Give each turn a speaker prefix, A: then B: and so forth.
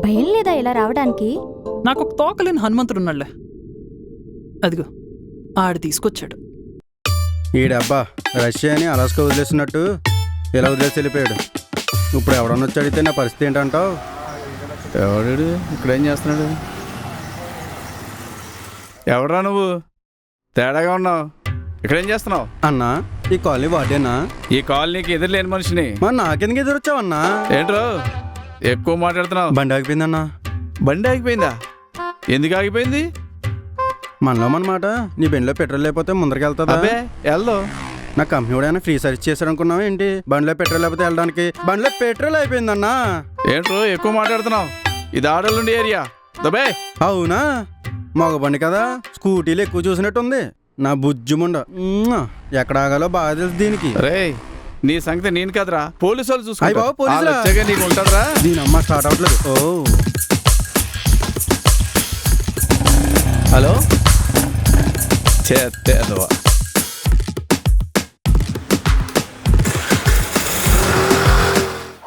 A: భయం లేదా ఇలా రావడానికి?
B: నాకు ఒక తోకలేని హనుమంతుడు ఉన్నాడులే. అదిగో ఆడు తీసుకొచ్చాడు.
C: ఈడబ్బా రష్యాని అలాస్కా వదిలేసినట్టు ఇలా వదిలేసి వెళ్ళిపోయాడు. ఇప్పుడు ఎవడన్నా వచ్చి అడిగితే నా పరిస్థితి ఏంటంటావు?
D: ఎవడు ఇక్కడేం చేస్తున్నాడు? ఎవడరా నువ్వు? తేడాగా ఉన్నావు. ఇక్కడేం చేస్తున్నావు?
C: అన్నా ఈ కాలనీ వాడేనా?
D: ఈ కాలనీకి ఎదురులేని మనిషిని.
C: మరి నాకెందుకు ఎదురొచ్చావన్నా?
D: ఏంట్రో ఎక్కువ మాట్లాడుతున్నావు?
C: బండి ఆగిపోయిందన్నా.
D: బండి ఆగిపోయిందా? ఎందుకు ఆగిపోయింది?
C: మనలో మన మాట, నీ బండిలో పెట్రోల్ లేకపోతే ముందరికి వెళ్తుందా?
D: అబ్బే వెళ్దాం.
C: నా కంపెనీ కూడా ఫ్రీ సర్వీస్ చేశాడు అనుకున్నావు ఏంటి? బండిలో పెట్రోల్ లేకపోతే వెళ్ళడానికి. బండిలో పెట్రోల్ అయిపోయిందన్నా.
D: ఏంట్రో ఎక్కువ మాట్లాడుతున్నావు? ఇది ఆడోళ్ళుండి ఏరియా దబే.
C: అవునా? మగ బండి కదా, స్కూటీలు ఎక్కువ చూసినట్టుంది. నా బుజ్జుముండ ఎక్కడ ఆగాలో బాగా తెలుసు దీనికి.
D: రే నీ సంగతి నేను కదరా, పోలీసు వాళ్ళు
C: అయ్య బాబు, పోలీసులా?
D: చూసుకుంటా. నీకు ఉంటుందిరా.
C: దీని అమ్మ స్టార్ట్ అవట్లేదు. ఓ
D: హలో చేద్దావా